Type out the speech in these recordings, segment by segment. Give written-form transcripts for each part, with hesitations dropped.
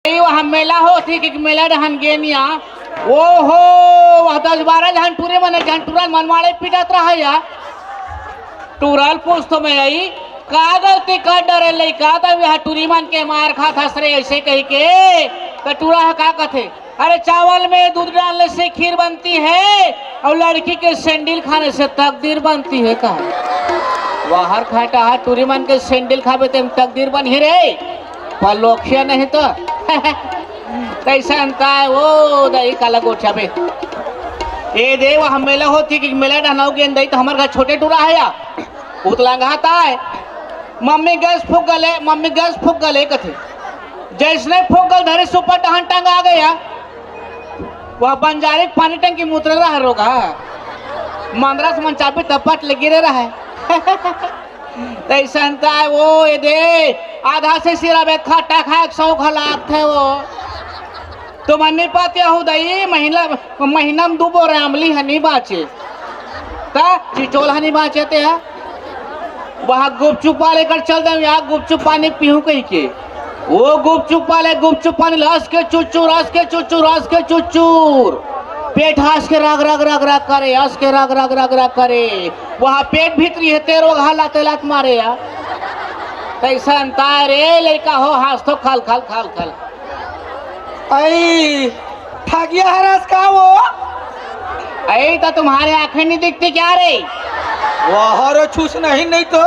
वहाँ मेला हो थी कि मेला रहन गेनिया ओ हो वह 10-12 झंटूरे मने झंटूरा मनवाड़े पिटत रहा या टूरल पूछ तो मैं आई का गलती का डरे लइका तब यह टूरी मन के मार खा था सरे ऐसे कह के कटूरा है का कथे अरे चावल में दूध डालने से खीर बनती है और लड़की के सैंडल खाने से तकदीर बनती है का बाहर खाटा है टूरी मन के सैंडल खावे तो तकदीर बन ही रे पर लोखिया नहीं तो कैसा अंता है वो दही काला गोठा पे ए देव हम मेला होती कि मेला डहनाओ गेंद दही तो हमारे घर छोटे टूरा है या उतला घाता है मम्मी गैस फूक गले कथे जैसने फूक गल धरे सुपर टहन टंग आ गया वह बंजारे पानी टंकी मुतर रहा रोगा मंदरा से मन चापी तपट ले गिरे रहा है तैसा है वो ये दे आधा से सिरा बे खट्टा खाए 100 खलाक थे वो तो मन नहीं पाते हो दई महीना में 2 बोर आमली हनी बाचे ता चिचोल हनी बाचे ते है वहाँ गुपचुप वाले कर चल दे यहाँ गुपचुप पानी पीहू कहीं के वो गुपचुप वाले गुपचुप पानी रस के चुचूर पेट हंस के रग करे हंस के रग करे वहाँ पेट भीतरी है तेरो घाला तेलात मारे या कैसा रे लड़का हो हंस तो खाल आई ठगिया हरस का वो ऐ तो तुम्हारे आंखें नहीं दिखती क्या रे वहां छूस नहीं तो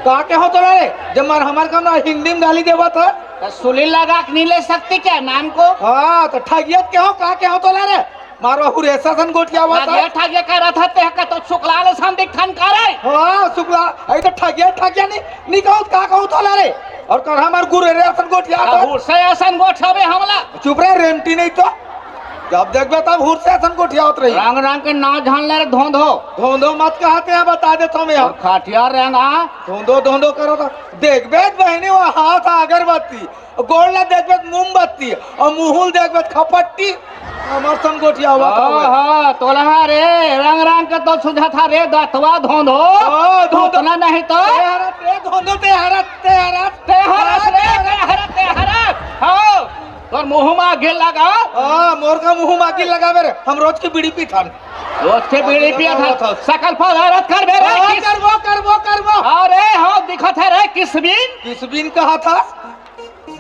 का के हो तो रे जब मार हमार काम ना हिंदी में गाली देवा था तो सुली लगा नहीं ले सकती क्या नाम को हाँ तो ठगियत के हो का के हो तो रे मारो हुरेसा सन गोटिया हुआ था ठगिया कर रहा था ते का तो शुक्ला ले सन दिख खन करे हां शुक्ला आई तो ठगिया नहीं कहू का कहू तो रे और कर हमार गुरु रे सन गोटिया था हुर से सन गोठबे हमला चुप रे रेंटी नहीं तो जब देखबे तब हुर से सन गोटिया होत रही रंग के ना झान ले धोंधो मत कहते हैं बता दे तो मैं खाटिया रंगा धोंधो करो तो देखबे बहनी वो हाथ अगरबत्ती गोड़ला देखबे मोमबत्ती और मुहुल देखबे खपट्टी हमर सन गोटिया हुआ हां तोला रे रंग के तो सुझा था रे दतवा धोंधो ना नहीं तो धोंधो ते हरत हां और मुंह में आगे लगा मोर का मुंह में आगे लगा मेरे हम रोज की बीड़ी पीता रोज के बीड़ी पिया था सकल पदारत कर मेरे करबो अरे हां दिखत है रे किसबिन कहा था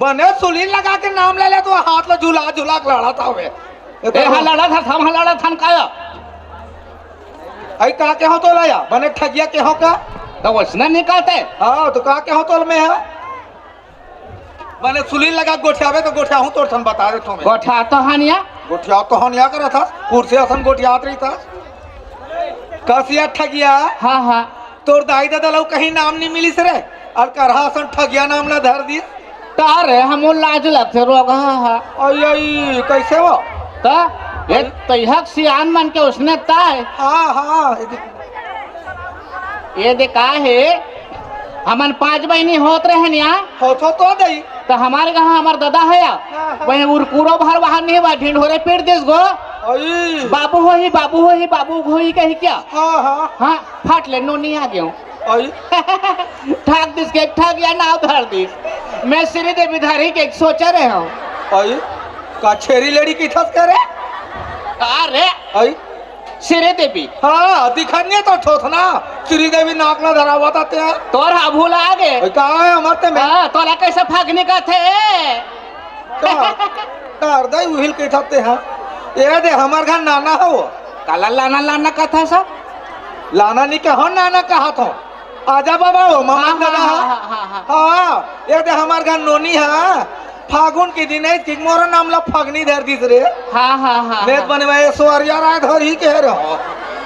बने सुलीन लगा के नाम ले ले तो हाथ में झूला लड़ा था वे लड़ा था काया आई का के हो तो लाया बने ठगिया के हो का तो वसना निकालते हां तो का के हो तो में है मैंने सुलीन लगा गोठियावे तो गोठिया हूं तोर सन बता दे तुम्हें गोठा तो हनिया कर था कुर्सी असन गोठिया रही था कसिया ठगिया हां तोर दाई दादा लोग कहीं नाम नहीं मिली से रे और करहा सन ठगिया नाम ला धर दी तारे हम लाज लगते रोग आई कैसे हो ता ये तैहक सियान मन के उसने ताय हां ये देखा है हमन 5 बहनी होत रहे यहाँ तो दई तो हमारे कहा हमार दादा है या वही उरकुरो भर बाहर नहीं बा ढिंढोरे पेट देस गो बाबू होई कही क्या हां फाट ले नोनी आ गयो ठाक दिस के ठग या नाव धर दिस मैं श्री देवी धारी के सोचा रहे हूं का छेरी लेडी की थस करे अरे श्री देवी हाँ दिखने तो ठोथना श्री देवी नाकला धरा हुआ था ते तोर भूला आ गए का है हमारे में तोला कैसे भागने का थे हृदय उहिल के थाते हैं ये दे हमार घर नाना है वो काला लाना का था सब लाना नहीं कहो नाना कहा था आजा बाबा वो मामा दादा हाँ ये दे हमार घर नोनी है फागुन के दिन है कि मोरा नाम ला फागनी धर दिस रे हां नेत बनवाए सोरिया राय धर ही के रहो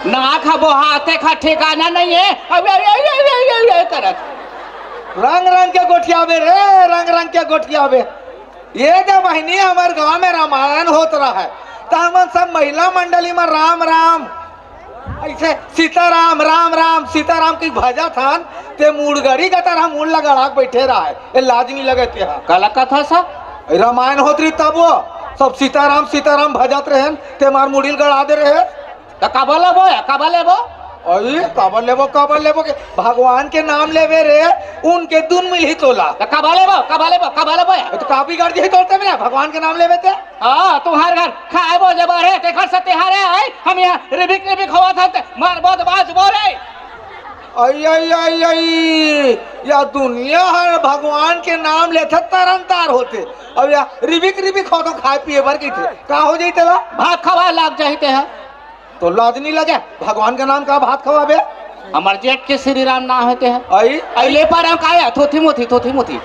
ना खबो हाथे का ठिकाना नहीं है अबे करत रंग के गोठियावे रे रंग के गोठियावे ये जब बहनी हमारे गांव में रामायण होत रहा है तो हम सब महिला मंडली में राम ऐसे राम सीताराम की भजा थान ते मूड़गड़ी का तरह मूड़ लगा बैठे रहा है ये लाज नहीं लगे थे कला कथा सा रामायण होत रही तब वो सब सीताराम भजत रहे ते मार मुड़ील गड़ा दे रहे तो कबले बो अरे काबर लेबो के भगवान के नाम लेवे रे उनके दुन मिल ही तोला तो कबा लेबो तो कापी कर दी तोड़ते में भगवान के नाम लेवे ते हाँ तुम्हार घर खाए बो जबर है तेखर से तिहारे आए हम यहाँ रिबिक हवा था मार बहुत बाज बोले आई या दुनिया हर भगवान के नाम लेते तरन तार होते अब या रिबिक हो तो खाए पिए भर की थे का हो जाई तेला भात खवा लाग जाते हैं तो लाज नहीं लगे भगवान का नाम का भात खवाबे हमार जेठ के श्री राम ना होते हैं आई ले पर हम काया थोथी मोथी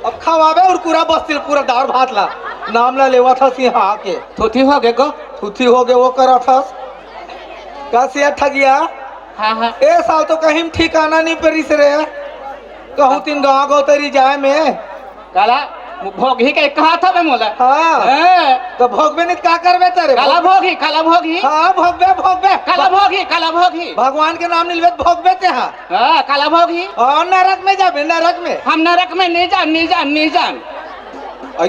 अब खवाबे और पूरा बस्तिल पूरा दार भात ला नाम ला लेवा था सिंह आके थोथी हो गए गो थुथी हो गए वो करा था का सिया ठगिया हाँ ए साल तो कहीं ठिकाना नहीं परिस रे कहूँ तीन गाँव गो तेरी जाए में काला भोग ही के कहा था मैं मोला हाँ तो भोगबे नहीं क्या करबे तेरे काला भोग ही हाँ भोगबे काला भोग ही भगवान के नाम निलवे भोगबे ते हाँ काला भोग ही और नरक में जाबे नरक में हम नरक में नहीं जान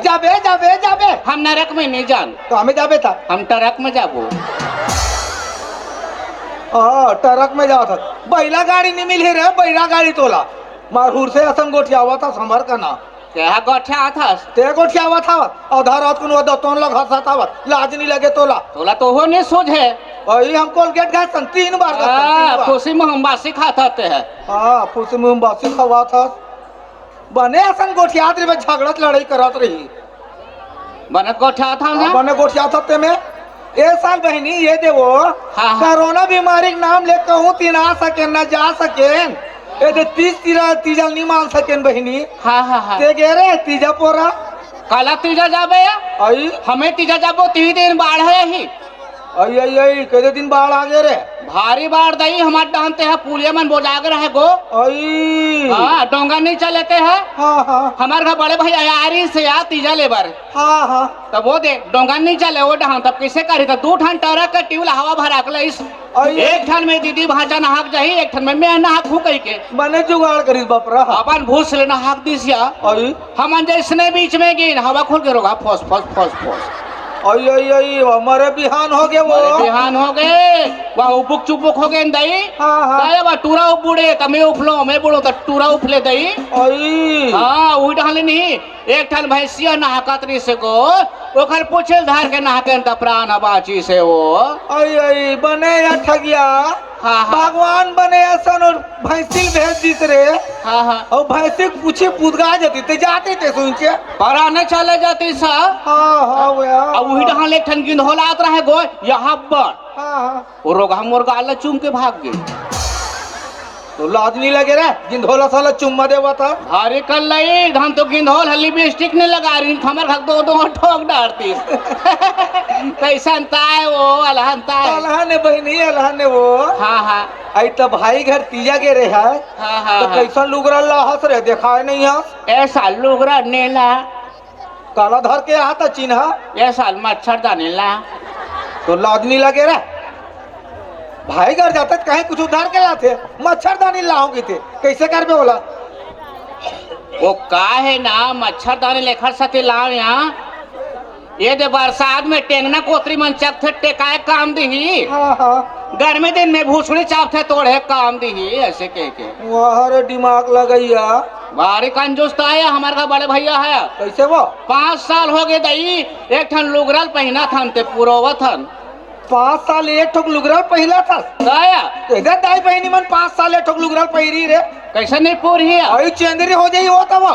जाबे हम नरक में नहीं जान तो हमें जाबे था हम टरक में जाबो हाँ ट्रक में जाओ था बैला गाड़ी नहीं मिली रे बैला गाड़ी तोला मारहूर से असम गोठियावा था संभर का ना क्या गोठिया था ते गोठियावा था आधा रात को दतोन लग हंसा था लाज नहीं लगे तोला तो हो नहीं सोच है वही हम कोलगेट गए सन 3 बार खुशी में हम बासी खाता हैं हाँ खुशी में हम बासी खवा था बने असन गोठिया में झगड़त लड़ाई करत रही बने गोठिया था ना बने गोठिया था ते में ए साल बहनी ये देवो हाँ। कोरोना बीमारी के नाम ले कहूँ तीन आ सके न जा सके ए दे 30 तीजा नहीं मान सके बहनी हाँ ते गे रे तीजा पोरा काला तीजा जाबे आई हमें तीजा जाबो 3 दिन बाढ़ है ही आई कई दिन बाढ़ आ गए रे भारी बाढ़ दई हमारे डांते हैं पुलिया मन बोजागर है गो आई हाँ डोंगा नहीं चलेते हैं हाँ हमारे घर बड़े भाई आयारी से या तीजा लेबर हाँ तब वो दे डोंगा नहीं चले वो डहान तब कैसे करी तो 2 ठन टरक का ट्यूल हवा भरा के इस एक ठन में दीदी भाषा नहाक जाही एक ठन में मैं नहाक हूँ कही के मने जुगाड़ करी बापरा अपन भूस ले नहाक दिसिया आई हम जैसने बीच में गिन हवा खोल के रोगा फोस आई हमारे बिहान हो गए वो बिहान हो गए वह उपुक चुपुक हो गए दई हाँ टूरा उपड़े तमे उफलो मैं बुड़ो तो टूरा उफले दई आई हाँ वही डाले नहीं एक ठन भैंसिया नहाकतरी से को ओखर पूछल धार के नहाके त प्राण बाची से वो आई बने या ठगिया हाँ भगवान बने ऐसा और भैंसिल भेज दी रे हाँ और भैंसी पूछे पूदगा जाती ते जाते थे सुन के परा न चले जाती सा हाँ अब वही डाले एक ठन गिंधोलात रहे गो यहाँ पर हाँ वो रोगा मुर्गा अल्लाह चूम के भाग गए तो लाज नहीं लगे रे गिंधोला साला चुम्मा देवा था अरे कल नहीं हम तो गिंधोल लिपस्टिक नहीं लगा रही खमर खक दो ठोक डालती कैसा है वो अल्लाह ने बहनी अल्लाह ने वो हाँ आई तो भाई घर तीजा के रे है हाँ तो कैसा लुगरा हंस रे देखा नहीं हंस ऐसा लुगरा नेला काला धर के यहाँ था चिन्हा ऐसा मच्छरदानी ला तो लाज नहीं लगे रे भाई घर जाते कहीं कुछ उधार के लाते मच्छरदानी लाओगी थे कैसे कर बोला वो का है ना मच्छरदानी लेखर सती लाओ यहाँ ये दे बरसात में टेंगना कोतरी मन चक थे टेकाए काम दी हाँ गर्मी दिन में भूसड़ी चाप थे तोड़े काम दी ऐसे कह के वहाँ दिमाग लगैया भारी कंजूस है हमारे का बड़े भैया है कैसे वो 5 साल हो गए दई एक ठन लुगरल पहना थन ते पुरोवा थन 5 साल एक ठोक लुगरल पहला था दया इधर दाई बहनी मन 5 साल एक ठोक लुगरल पहरी रे कैसे नहीं पूरी है आई चेंदरी हो जाई वो तब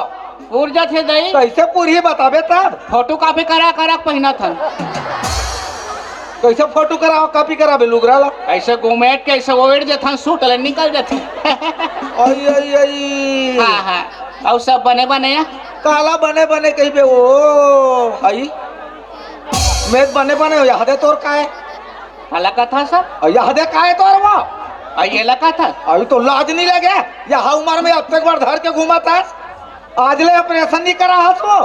पूर्जा थे दई कैसे पूरी बताबे तब फोटो कॉपी करा पहना थन कैसे फोटो कराओ कॉपी कराबे लुगरल ऐसे घूमेट के ऐसे ओढ़ जथन सूट ले निकल जाते आई हाँ और सब बने काला बने कहीं पे ओ आई मैं बने यहाँ दे तोर का है अलग कथा सब यहाँ दे का है तोर वो ये लगा था अभी तो लाज नहीं लगे यहाँ उम्र में अब तक बार धर के घूमा था आज ले ऑपरेशन नहीं करा हस वो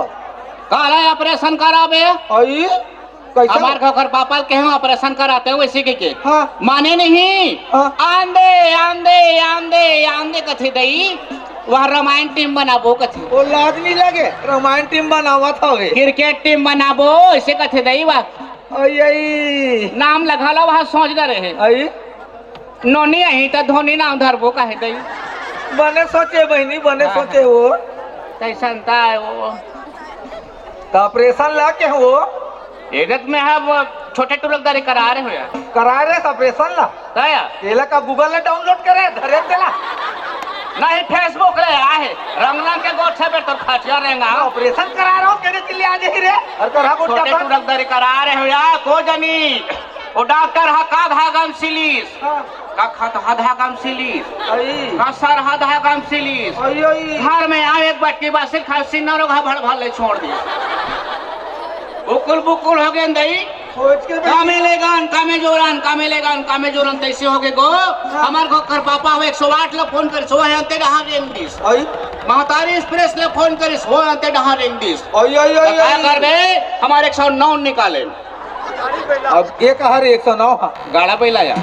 काला ऑपरेशन कराबे आई कैसा हमार घर पापा के हम ऑपरेशन कराते हैं वैसे के हाँ माने नहीं हाँ। आंदे कथे दई वहाँ रामायण टीम बनाबो कथे वो लाज नहीं लगे रामायण टीम बनावा था वे क्रिकेट टीम बनाबो ऐसे कथे दई वा आई नाम लगा लो वहाँ सोच रहे आई नोनी यही तो धोनी नाम धरबो काहे दई बने सोचे बहनी बने हाँ, सोचे वो कैसन था वो तो ऑपरेशन ला के हो एडत में है वो छोटे टुरक दारी करा रहे हो यार करा रहे ऑपरेशन ला दया केला का गूगल ने डाउनलोड करे धरे देला नहीं फेसबुक ले आहे रंगना के गोठ से बेटर खटिया रहेगा ऑपरेशन करा रहा हूँ केने के लिए आ जाही रे और करा गोटा छोटे टुरक दारी करा रहे हो यार को जनी वो डॉक्टर हा का धागम सिलीस का खत हा धागम सिलीस आई का सर हा धागम सिलीस आई आई घर में आवे एक बट्टी बासिल खांसी न रोग भड़ भड़ ले छोड़ दी बुकुल बुकुल हो गए दई खोज के कामे जोरन तैसे हो गए गो हमार को कर पापा हो 108 ला फोन कर सो अंते डहा रेंग दिस आई महतारी एक्सप्रेस ले फोन कर सो अंते डहा रेंग दिस आई आई आई क्या कर बे हमारे 109 निकाले अब एक हर 109 हाँ गाड़ा पहिला या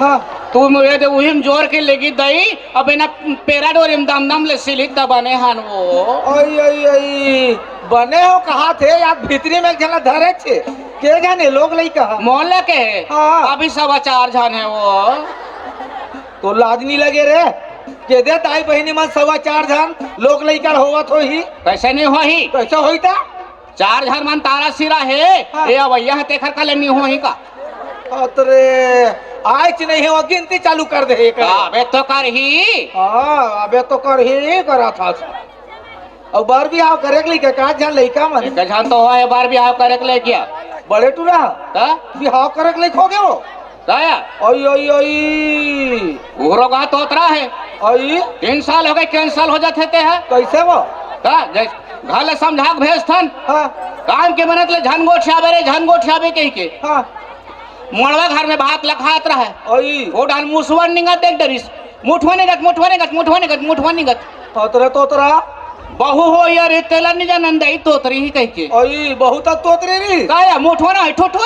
हाँ तू मुझे दे उहिम जोर के लेगी दई अब ना पेराडोरियम दम दम ले सिलिक दबाने हान वो आई आई आई बने हो कहा थे यार भीतरी में एक जना धरे छे के जाने लोग लई कहा मोहल्ले के हाँ। अभी 4.25 जन है वो तो लाज नहीं लगे रे के दे ताई बहिनी में 4.25 जन लोग लई कर होवत हो ही कैसे नहीं हो ही कैसे होई था 4 जन मन तारा सिरा है हाँ। ये अवैया है तेखर का नहीं हो ही का अतरे आज नहीं है वो गिनती चालू कर दे एक अबे तो कर ही हाँ अबे तो कर ही करा था और बार भी आप करे के लिए का जान लइका मन एक जन तो है बार भी आप करे के ले किया बड़े टूरा ता बिहाव करे के लिए खो गए वो दया आई आई आई उहरो का तोतरा है आई 3 साल हो गए कैंसल हो जाते थे है कैसे वो ता घर ले समझा के भेज थन हाँ काम के मनत ले झनगोठियाबे कही के हाँ मोड़वा घर में भात लखात रहा है आई वो डाल मुसवन निगत देख डरिस मुठवा निगत तोतरा बहु हो यार तेला निजानंद आई तोतरी ही कह के आई बहुत तोतरे री काया मुठवा ना ठोठो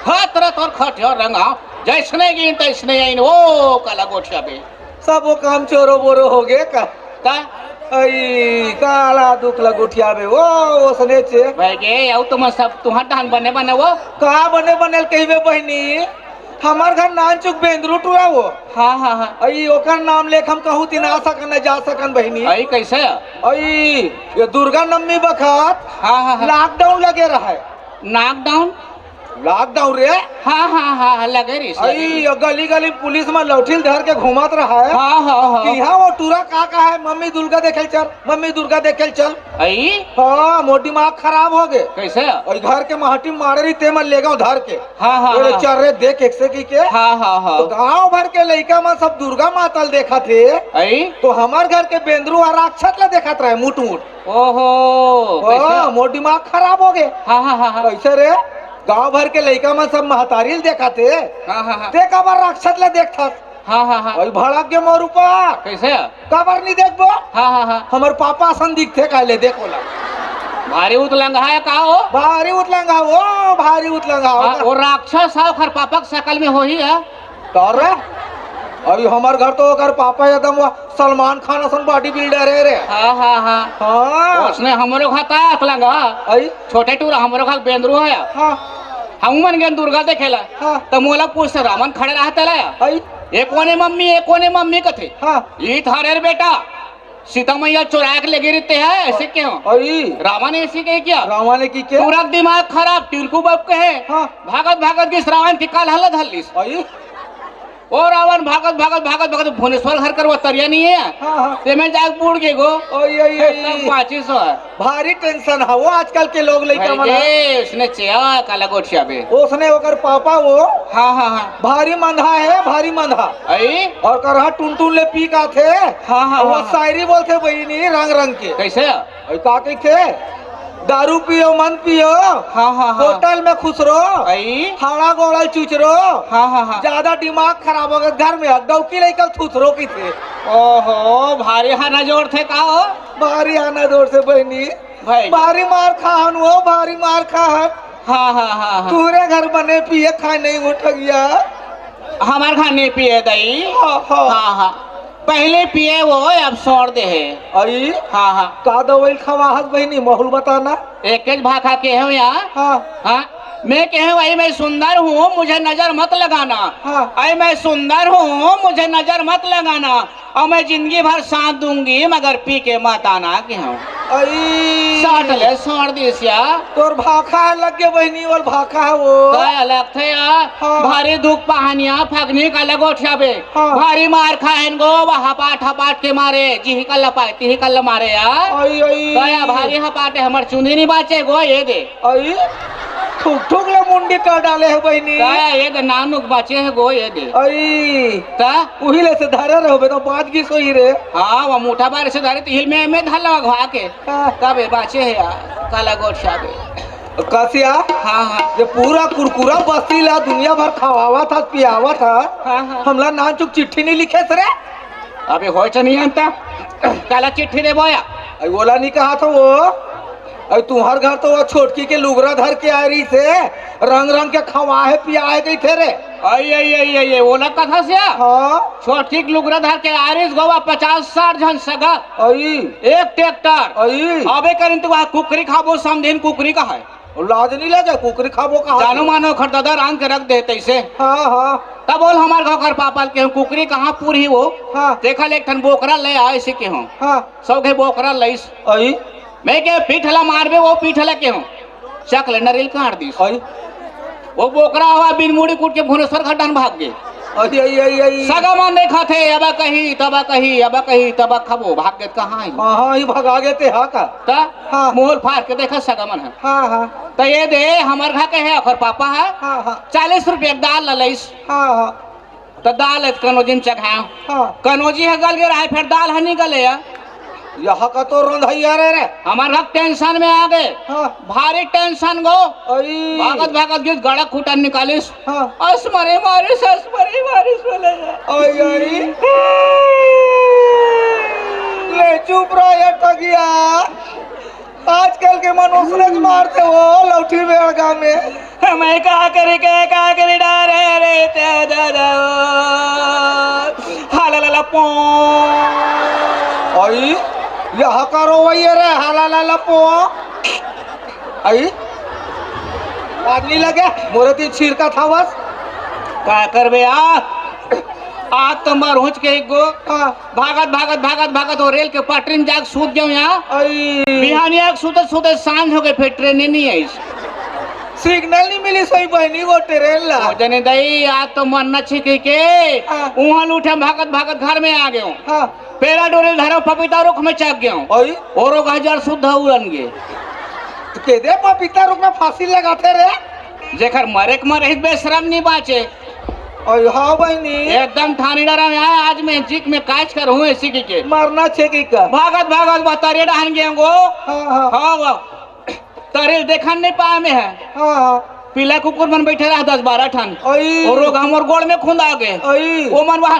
हाथ तरह तोर खट और रंगा जैसने गिन तैसने आइन ओ काला गोठिया बे सब वो काम चोरो बोरो हो गए का ता आई काला दुखला गुठिया बे वो उसने चे भाई गे आउ तुम सब तुहार धान बने वो का बने बनल कहिबे बहनी हमार घर नानचुक बेंदरू टूरा वो हाँ आई ओकर नाम लेख हम कहूँ तीन आ सकन न जा सकन बहनी आई कैसे आई ये दुर्गा नवमी बखत हाँ लॉकडाउन लगे रहा है नॉकडाउन लॉकडाउन रे हाँ लगे रही आई गली गली पुलिस में लौठिल धर के घुमात रहा है हाँ कि यहाँ वो टूरा का है मम्मी दुर्गा देखे चल आई हाँ मोर दिमाग खराब हो गए कैसे और घर के माटी मारे रही ते मन ले गए धर के हाँ चल रहे देख एक से की के हाँ तो गांव भर के लड़का में सब दुर्गा माता देखा थे आई तो हमार घर के बेंदरू और राक्षस ला देखा रहे मुठ ओहो मोर दिमाग खराब हो गए हाँ कैसे रे गांव भर के लड़का में सब महतारिल देखा थे हाँ ते कबर राक्षस ला देखता हाँ और भड़क के मोर ऊपर कैसे कबर नहीं देखबो हाँ हमार पापा सन दिखते कहले देखो ला भारी उतलंगा है का हो भारी उतलंगा वो राक्षस है खर पापा के शकल में हो ही है तोर रे अभी हमार घर तो अगर पापा एकदम सलमान खान असन बॉडी बिल्डर है रे हाँ उसने हमरो खाता अतलंगा आई छोटे टूरा हमरो खा बेंदरू है हाँ हम मन गए दुर्गा देखेला हाँ तो मोला पूछते रामन खड़े रहते ला आई एक कोने मम्मी कथे हाँ ये थारे रे बेटा सीता मैया चुरा के लगे रहते हैं ऐसे क्यों आई रावण ने ऐसी कह किया रामा ने की के पूरा दिमाग खराब टिलकू बाप कहे हाँ भागत किस रावण की काल हलत हल्लिस आई ओ रावण भागत भुवनेश्वर घर कर वो तरिया नहीं है हाँ ते में जाग पूड़ के गो आई आई आई 2500 है भारी टेंशन है वो आजकल के लोग लइका मन भाई उसने चिया काला गोठिया बे उसने ओकर पापा वो हाँ भारी मंधा आई और करहा टुन ले पी का थे हाँ वो शायरी बोलते बहिनी रंग के कैसे और का कहते दारू पियो मन पियो हाँ होटल में खुश रहो आई हाड़ा गोड़ल चूच रो हाँ ज्यादा दिमाग खराब हो गया घर में डौकी लेकर थूथरो की थे ओहो भारी हाना जोड़ थे का हो भारी आना दौड़ से बहनी भाई भारी मार खान वो भारी मार खान हाँ पूरे घर बने पिए खाए नहीं उठ गया हमारे खाने पिए दई हाँ हाँ पहले पिए वो अब छोड़ दे है आई हाँ का दवाई खवाहत बहनी माहौल बताना एक भाखा के है यहाँ हाँ हाँ मैं कहे भाई मैं सुंदर हूँ मुझे नजर मत लगाना। हाँ। अरे मैं सुंदर हूँ मुझे नजर मत लगाना और मैं जिंदगी भर साथ दूंगी मगर पी के मत आना कि हूँ आई साट ले साड़ दिसिया तोर भाखा लग गए बहनी और भाखा है वो काय अलग थे यार। हाँ। भारी दुख पहानिया फगनी का लगोठियाबे हाँ। भारी मार खाएन गो हपाट हपाट के मारे जी कल लपाए ती कल मारे यार। आई आई दया भारी हपाटे हमर चुंदी नहीं बाचे गो ये दे आई ठुक ठुक ले मुंडी कर डाले है बहनी दया ये दे नानुक बाचे है गो ये दे आई ता उही ले से धरे रहोगे तो बात की सोई रे हाँ वो मोटा बार से धारे तिल में धल घा के हाँ। कबे बाचे है यार काला गोठियाबे कसिया हाँ हाँ ये पूरा कुरकुरा बस्ती ला दुनिया भर खवावा था पियावा था हाँ हाँ हमला ना चुक चिट्ठी नहीं लिखे सरे अबे हो नहीं अंता काला चिट्ठी दे बोया आई बोला नहीं कहा था वो आई तुम्हार घर तो वो छोटकी के लुगरा धर के आ रही से रंग रंग के खवा है पिया है गई थे रे आई वो लग कथा से हाँ छोटी लुगरा धर के आरिस गोवा 50-60 जन सगा आई एक ट्रैक्टर आई अबे करिन तो वहाँ कुकरी खाबो समझिन कुकरी का है लाज नहीं लगे कुकरी खाबो कहा जानो मानो खरदादा रांग के रख देते इसे हाँ हाँ तब बोल हमार घर कर पापा के हूँ कुकरी कहाँ पूरी वो हाँ देखा एक ठन बोकरा ले आए इसे के हूँ हाँ सब के बोकरा लईस आई मैं के पीठला मारबे वो पीठला के हूँ चकले नरेल काट दी आई वो बोकरा हुआ बिन मुड़ी कूट के भुवनेश्वर खड्डा भाग गए आई आई आई आई सगा मान देखा थे अब कहीं तब खबो भाग गए कहाँ है हाँ ही भगा गए थे हाँ का ता हाँ। मोहल फाड़ के देखा सगा मन है हाँ हाँ तो ये दे हमार घर के है और पापा है हाँ हाँ 40 रुपये दाल ललईस हाँ हाँ तो दाल है कनोजी चढ़ाओ हाँ कनोजी है गल गए रहा फिर दाल है निकले यहाँ का तो रंधैया रे हमार घर टेंशन में आ गए हाँ भारी टेंशन गो आई भागत गिर गड़ा खूटा निकालिस हाँ असमरे मारिस बोले आई आई ले चुप रहा ये ठगिया आजकल के मनुष्य मारते हो लौठी बेड़गा में मैं कहा करे डारे रे दादा हालाला पो आई यहाँ करो वही रे हाला पो आई आदमी लगे मोरे दिन छिड़का था बस का करबे आज तो मर हुच के एक गो हाँ भागत और रेल के पटरी में जाके सूत गए यहाँ आई बिहानिया सूते सांझ हो गए फिर ट्रेन नहीं आई सिग्नल नहीं मिली सही बहनी वो ट्रेन ला जने दई आज तो मन न छिके के हाँ। वहाँ उठे भागत घर में आ गए हाँ पेरा डोरे धरो पपीता रुख में चक गए आई और 1000 शुद्ध उड़न गे तो के दे पपीता रुक में फांसी लगाते रे जेकर मरे के मरे बेशरम नहीं बाचे और हाँ बहनी एकदम थानी डरा में आया आज मैं जिक में काज कर हूँ इसी के मरना छे की का भागत बतारे डाहन गए गो हाँ हाँ हाँ वो तारे देखन नहीं पाए में है हाँ हाँ पीला कुकुर मन बैठे रहा 10-12 ठन आई और रोग हमर गोड़ में खुंदा गए आई वो मन वहाँ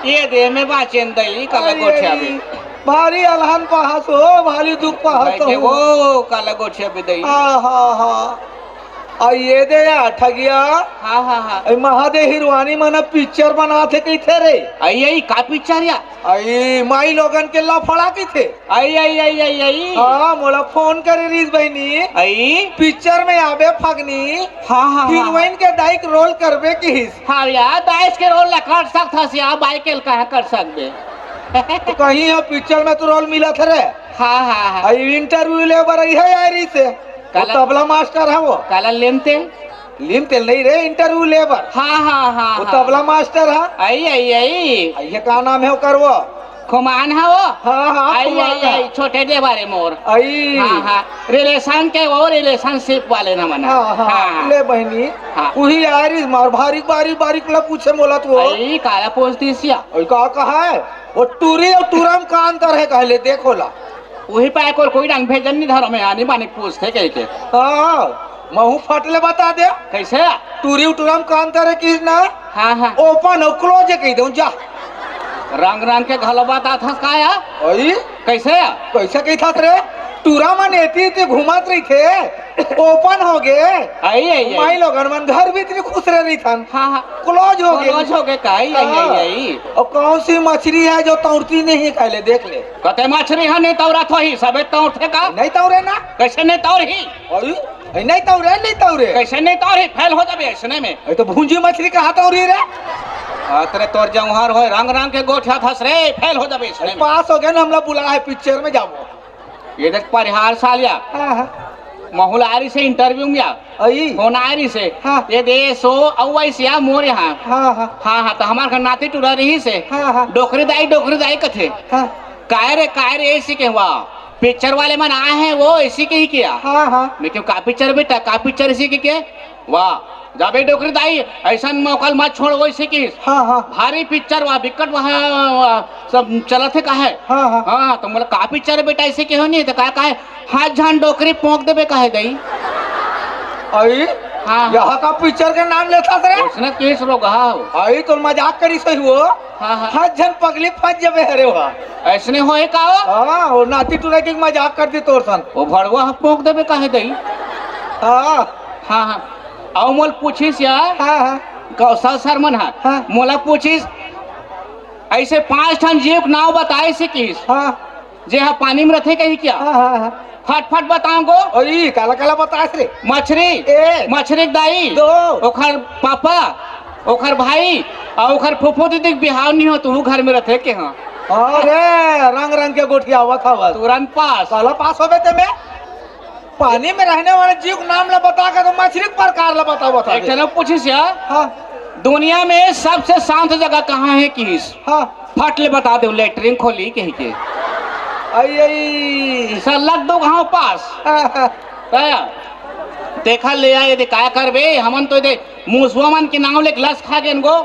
ये दे में बाचेन दई काला गोठिया भी भारी अलहन पहास हो भारी दुख पहास बैठे हो वो काला गोठिया भी दई हाँ हाँ हाँ ये दे या ठगिया हाँ आई महादेव हिरवानी मना पिक्चर बना थे कई थे रे आई का पिक्चर या आई माई लोगन के लफड़ा की थे आई हाँ मोला फोन करे रीस बहनी आई पिक्चर में आबे फगनी हाँ हीरोइन के डाइक रोल करबे की हिस हाँ यार दाइश के रोल कर सकता से आप बाइकेल का कर सकते तो कहीं है पिक्चर में तो रोल मिला था रे हाँ आई इंटरव्यू ले बरई है यारी से वो तबला मास्टर है वो काला लेमते लीम तेल नहीं रे इंटरव्यू लेबर हाँ वो तबला मास्टर है आई ये का नाम है वो कर वो खुमान है वो हाँ आई छोटे दे बारे मोर आई हाँ रिलेशन के वो रिलेशनशिप वाले ना मना हाँ ले बहनी हाँ। वही यारी मार बारीक ला पूछे मोला तो आई काला पोस्ती सिया का कहा है वो टूरी और टूरम का अंतर है कहले देखो ला वही पाए कोई रंग भेजन नहीं धरो में आने बाने पूछते कह के हाँ महू फटले बता दे कैसे टूरी टूरम का अंतर है कि ना हाँ ओपन और क्लोज कह दूं जा रंग के घलो बता था काया ओई कैसे कैसे कही था रे टूरा मन एती घुमात रही थे ओपन हो गए आई आई माई लोगन मन घर भी इतनी खुश रह रही थन हाँ हाँ क्लोज हो गए रोज हो गए का आई आई आई आई और कौन सी मछली है जो तौड़ती नहीं है ले देख ले कते मछली हाँ नहीं तौरा तो ही सबे तौरते का नहीं तौरे ना कैसे नहीं तौर ही नहीं तौरे नहीं तौरे कैसे नहीं तौर ही फैल हो जाबे ऐसने में ये तो भूंजी मछली कहाँ तौरी रे तेरे तोर जौहर हो रंग रंग के गोठा फंस रे फैल हो जाबे ऐसने में पास हो गया ना हमला बुला है पिक्चर में जाओ ये देख परिहार सालिया महुलारी से इंटरव्यू में आई होनारी से हाँ। ये देशो अवैसिया मोर यहाँ हाँ हाँ हाँ हाँ तो हमारे घर नाती टूरा रही से हाँ हाँ डोकरी दाई कथे हाँ काय रे ऐसी के हुआ पिक्चर वाले मन आए हैं वो ऐसी के ही किया हाँ हाँ मैं क्यों का पिक्चर बेटा का पिक्चर इसी के वाह जाबे डोकरी दाई ऐसा मौकल मत छोड़ वैसे की हाँ हाँ भारी पिक्चर वहाँ विकट वहाँ सब चलत है का है हाँ हाँ हाँ तो मतलब का पिक्चर बेटा ऐसे के हो नहीं तो का है हाथ झान डोकरी पोंक देबे का है गई आई हाँ यहाँ का पिक्चर का नाम लेता रे उसने केस रोग हाँ आई तो मजाक करी सही वो हाँ हाँ हाथ जन पगली फंस जबे हरे वहाँ ऐसने होए का हो हाँ वो नाती टूरा की मजाक कर दी तोर सन वो भड़वा पोंक देबे का है गई हाँ हाँ हाँ आओ मोल पूछिस या हाँ हाँ कौशल शर्मन है हाँ। मोला पूछिस ऐसे 5 ठन जीव के नाव बताए से किस हाँ जे हा पानी में रथे कही क्या हाँ हाँ हाँ फटफट बताओ ओई काला काला बता रे मछली एक मछली के दाई दो ओखर पापा ओखर भाई और ओखर फुफो दीदी बिहाव नहीं हो तू घर में रथे के हाँ अरे रंग रंग के गोठिया हुआ था बस तुरंत पास काला पास हो ते में पानी में रहने वाले जीव का नाम ला बता कर तो मछली के प्रकार ला बता एक चलो पूछिस या हाँ दुनिया में सबसे शांत जगह कहाँ है किस हाँ फट ले बता दो लेटरिन खोली कहीं के आई आई सर लग दो कहाँ पास हाँ, हाँ। क्या? देखा ले आए यदि क्या करबे हमन तो दे मुसवा मन के नाम ले लस खा गेन गो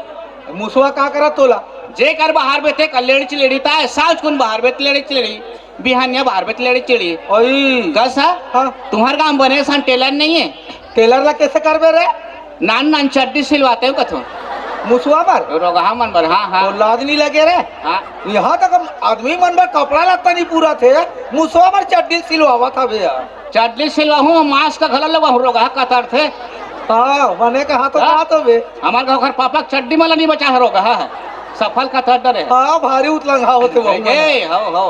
मुसवा का करा तोला जे कर बाहर बेते कलेड़ी चिलेड़ी ता साज कुन बाहर बेत लेड़ी चिलेड़ी बिहानिया बाहर बेत लेड़ी चिड़ी ओई गसा हाँ तुम्हार काम बने सन टेलर नहीं है टेलर ला कैसे करबे रे नान नान चड्डी सिलवाते हो कथो मुसवा पर रोगा मन बर हाँ हाँ तो लाज नहीं लगे रे हाँ यहाँ तक आदमी मन पर कपड़ा लगता नहीं पूरा थे मुसवा पर चड्डी सिलवावा था भैया चड्डी सिलवा हूँ मास्क का गला लगा हूँ रोगा कतर थे हाँ बने का हाथों हाँ। हाथ हो बे हमारे घर पापा चड्डी मला नहीं बचा है रोगा हाँ सफल का तर डरे हाँ भारी उतलंगा होते वो ए हो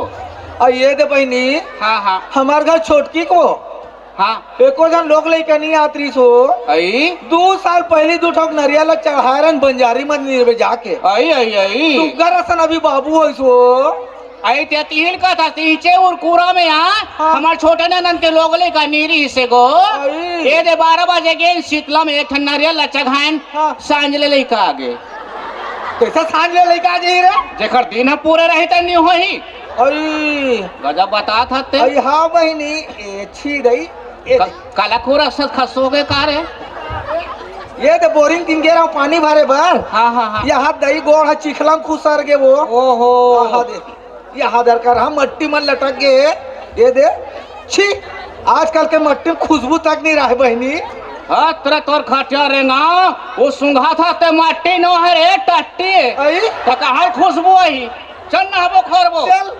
और ये दे बहनी हाँ हाँ हमार घर छोटकी को हाँ एको जन लोग लेके नहीं आती सो आई 2 साल पहले 2 ठोक नरियल चढ़ायरन बंजारी मंदिर में जाके आई आई आई सुगर असन अभी बाबू हो सो आई ते तिल का था तीचे और कूड़ा में यहाँ हाँ। हमारे छोटे ननन के लोग ले का नीरी हिस्से को आई। ये दे 12 बजे गेन शीतला में एक ठन नारियल लच्चा घान हाँ। सांझ ले लेका आगे कैसा सांझ ले लेके आ जाई रे जेकर दिन पूरे रहे त नहीं होही अरे गजब बता था ते अरे हाँ बहनी ए छी गई काला खूरा से खसो के कार है ये तो बोरिंग दिन गे रहा पानी भरे भर हाँ हाँ हाँ यहाँ दही गोड़ चिखलम खुसर गे वो ओहो यहाँ दे यहाँ दर कर हम मट्टी में लटक गए ये दे छी आजकल के मट्टी में खुशबू तक नहीं रहा बहनी हाँ तेरा तोर खटिया रे ना वो सुंघा था ते माटी नो है रे टट्टी आई तो कहा खुशबू आई चल ना वो खरबो चल